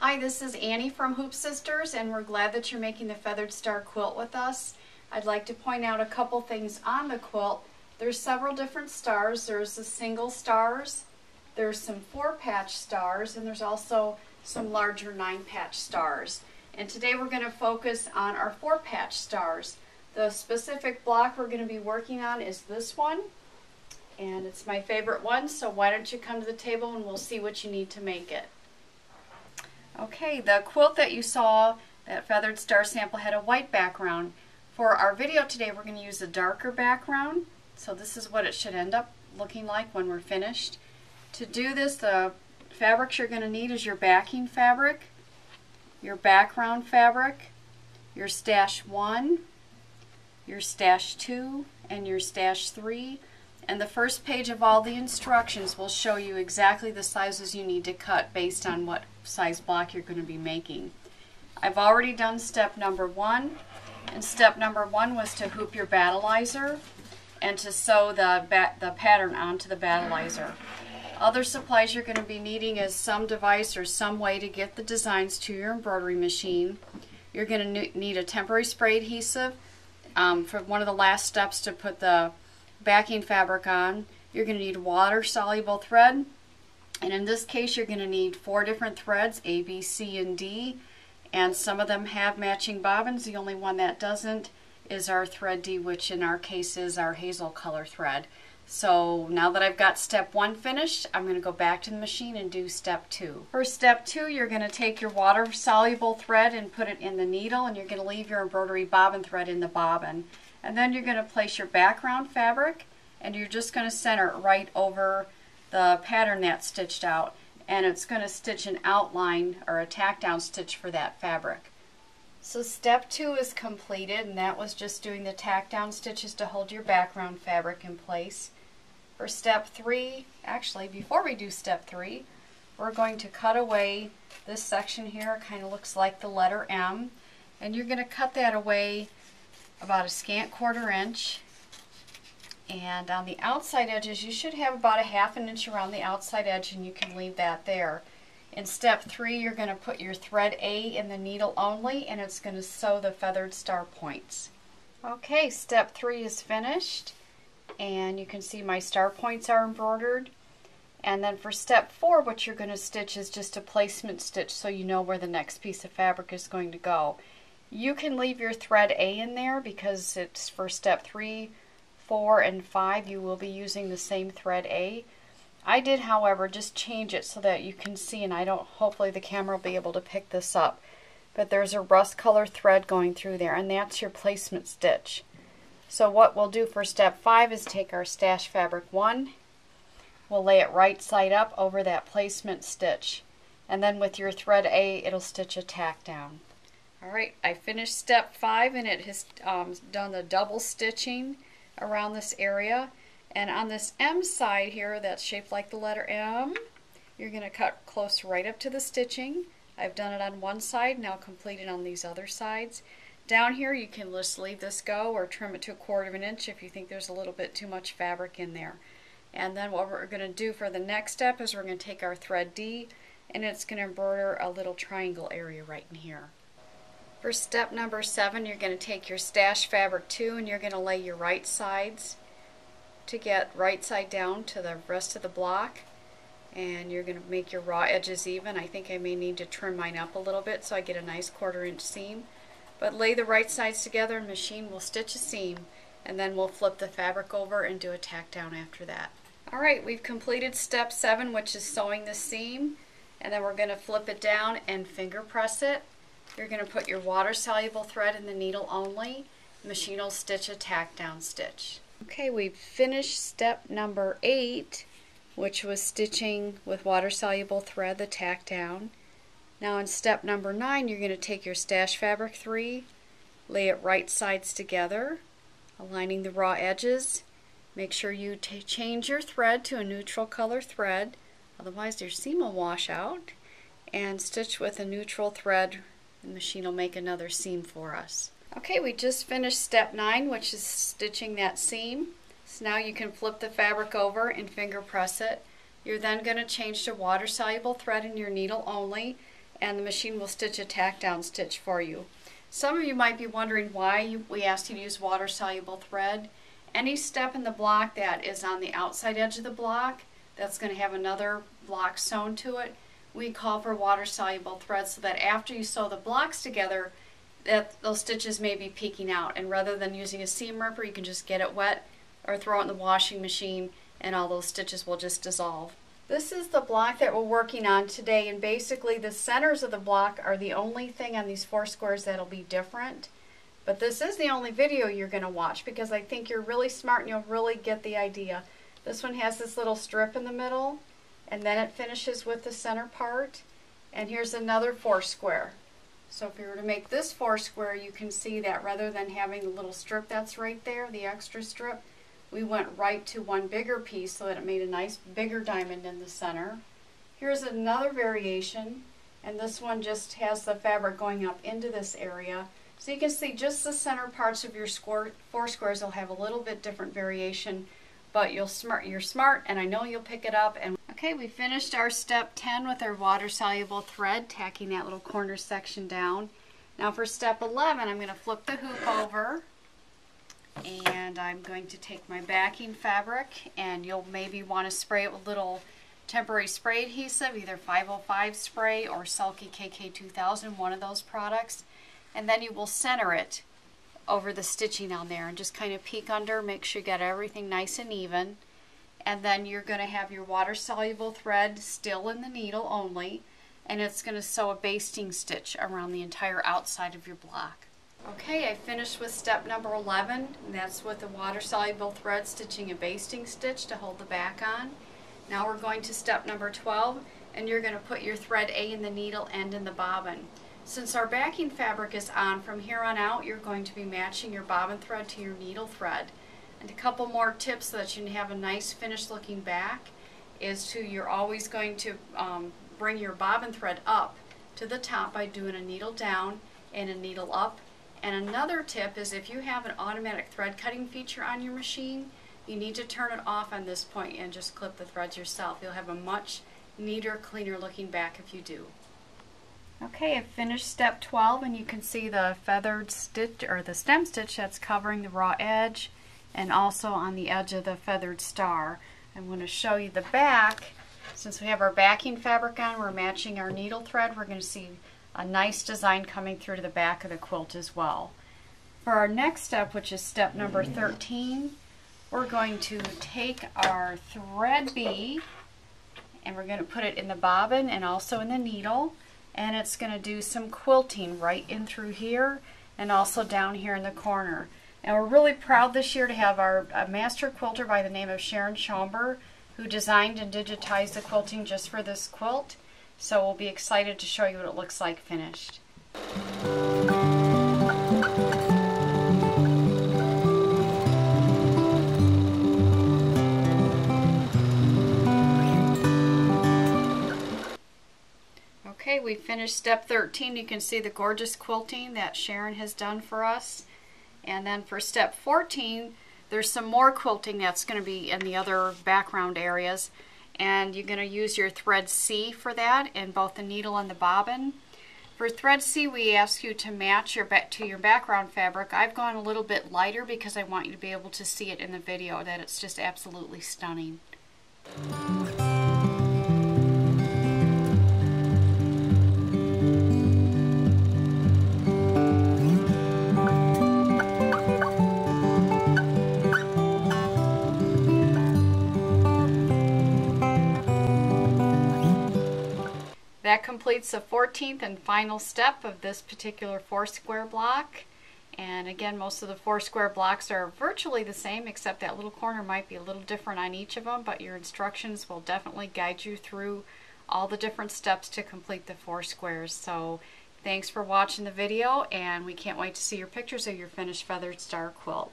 Hi, this is Annie from Hoop Sisters, and we're glad that you're making the Feathered Star quilt with us. I'd like to point out a couple things on the quilt. There's several different stars. There's the single stars, there's some 4-patch stars, and there's also some larger 9-patch stars. And today we're going to focus on our 4-patch stars. The specific block we're going to be working on is this one, and it's my favorite one, so why don't you come to the table and we'll see what you need to make it. Okay, the quilt that you saw, that Feathered Star sample, had a white background. For our video today, we're going to use a darker background. So this is what it should end up looking like when we're finished. To do this, the fabrics you're going to need is your backing fabric, your background fabric, your stash 1, your stash 2, and your stash 3. And the first page of all the instructions will show you exactly the sizes you need to cut based on what size block you're going to be making. I've already done step number 1, and step number 1 was to hoop your battleizer and to sew the pattern onto the battleizer. Other supplies you're going to be needing is some device or some way to get the designs to your embroidery machine. You're going to need a temporary spray adhesive for one of the last steps to put the backing fabric on. You're going to need water-soluble thread, and in this case you're going to need 4 different threads, A, B, C, and D, and some of them have matching bobbins. The only one that doesn't is our thread D, which in our case is our hazel color thread. So now that I've got step 1 finished, I'm going to go back to the machine and do step 2. For step 2, you're going to take your water-soluble thread and put it in the needle, and you're going to leave your embroidery bobbin thread in the bobbin. And then you're going to place your background fabric, and you're just going to center it right over the pattern that's stitched out, and it's going to stitch an outline or a tack down stitch for that fabric. So step 2 is completed, and that was just doing the tack down stitches to hold your background fabric in place. For step 3, actually before we do step 3, we're going to cut away this section here. It kind of looks like the letter M, and you're going to cut that away about a scant 1/4 inch, and on the outside edges you should have about a 1/2 inch around the outside edge, and you can leave that there. In step 3, you're going to put your thread A in the needle only, and it's going to sew the feathered star points. Okay, step 3 is finished, and you can see my star points are embroidered. And then for step 4, what you're going to stitch is just a placement stitch so you know where the next piece of fabric is going to go. You can leave your thread A in there because it's for step 3, 4, and 5 you will be using the same thread A. I did, however, just change it so that you can see, and hopefully the camera will be able to pick this up, but there's a rust color thread going through there, and that's your placement stitch. So what we'll do for step 5 is take our stash fabric 1, we'll lay it right side up over that placement stitch, and then with your thread A it'll stitch a tack down. Alright, I finished step 5, and it has done the double stitching around this area. And on this M side here that's shaped like the letter M, you're going to cut close right up to the stitching. I've done it on one side, now complete it on these other sides. Down here you can just leave this go or trim it to a 1/4 inch if you think there's a little bit too much fabric in there. And then what we're going to do for the next step is we're going to take our thread D, and it's going to embroider a little triangle area right in here. For step number 7, you're going to take your stash fabric 2, and you're going to lay your right sides to get right side down to the rest of the block, and you're going to make your raw edges even. I think I may need to trim mine up a little bit so I get a nice 1/4 inch seam. But lay the right sides together, and machine will stitch a seam, and then we'll flip the fabric over and do a tack down after that. Alright, we've completed step 7, which is sewing the seam, and then we're going to flip it down and finger press it. You're going to put your water-soluble thread in the needle only. The machine will stitch a tack down stitch. Okay, we've finished step number 8, which was stitching with water-soluble thread the tack down. Now in step number 9, you're going to take your stash fabric 3, lay it right sides together, aligning the raw edges. Make sure you change your thread to a neutral color thread, otherwise your seam will wash out, and stitch with a neutral thread. The machine will make another seam for us. Okay, we just finished step 9, which is stitching that seam. So now you can flip the fabric over and finger press it. You're then going to change to water-soluble thread in your needle only, and the machine will stitch a tack down stitch for you. Some of you might be wondering why we asked you to use water soluble thread. Any step in the block that is on the outside edge of the block that's going to have another block sewn to it, we call for water soluble thread, so that after you sew the blocks together, that those stitches may be peeking out, and rather than using a seam ripper, you can just get it wet or throw it in the washing machine and all those stitches will just dissolve. This is the block that we're working on today, and basically the centers of the block are the only thing on these 4 squares that'll be different. But this is the only video you're going to watch because I think you're really smart and you'll really get the idea. This one has this little strip in the middle, and then it finishes with the center part. And here's another 4 square. So if you were to make this 4 square, you can see that rather than having the little strip that's right there, the extra strip, we went right to one bigger piece so that it made a nice bigger diamond in the center. Here's another variation, and this one just has the fabric going up into this area. So you can see just the center parts of your 4 squares will have a little bit different variation, but you're smart and I know you'll pick it up. And okay, we finished our step 10 with our water soluble thread, tacking that little corner section down. Now for step 11, I'm going to flip the hoop over, and I'm going to take my backing fabric, and you'll maybe want to spray it with a little temporary spray adhesive, either 505 spray or Sulky KK2000, one of those products, and then you will center it over the stitching on there and just kind of peek under, make sure you got everything nice and even. And then you're going to have your water soluble thread still in the needle only, and it's going to sew a basting stitch around the entire outside of your block. Okay, I finished with step number 11, and that's with the water soluble thread stitching a basting stitch to hold the back on. Now we're going to step number 12, and you're going to put your thread A in the needle and in the bobbin. Since our backing fabric is on, from here on out you're going to be matching your bobbin thread to your needle thread. And a couple more tips so that you can have a nice finished looking back is you're always going to bring your bobbin thread up to the top by doing a needle down and a needle up. And another tip is if you have an automatic thread cutting feature on your machine, you need to turn it off on this point and just clip the threads yourself. You'll have a much neater, cleaner looking back if you do. Okay, I've finished step 12, and you can see the feathered stitch, or the stem stitch, that's covering the raw edge and also on the edge of the feathered star. I'm going to show you the back. Since we have our backing fabric on, we're matching our needle thread. We're going to see a nice design coming through to the back of the quilt as well. For our next step, which is step number 13, we're going to take our thread B and we're going to put it in the bobbin and also in the needle, and it's going to do some quilting right in through here and also down here in the corner. And we're really proud this year to have our master quilter by the name of Sharon Schomburg, who designed and digitized the quilting just for this quilt. So we'll be excited to show you what it looks like finished. Okay, we finished step 13. You can see the gorgeous quilting that Sharon has done for us. And then for step 14, there's some more quilting that's going to be in the other background areas. And you're going to use your thread C for that in both the needle and the bobbin. For thread C, we ask you to match your background fabric. I've gone a little bit lighter because I want you to be able to see it in the video, that it's just absolutely stunning. That completes the 14th and final step of this particular 4 square block. And again, most of the 4 square blocks are virtually the same, except that little corner might be a little different on each of them, but your instructions will definitely guide you through all the different steps to complete the 4 squares. So thanks for watching the video, and we can't wait to see your pictures of your finished feathered star quilt.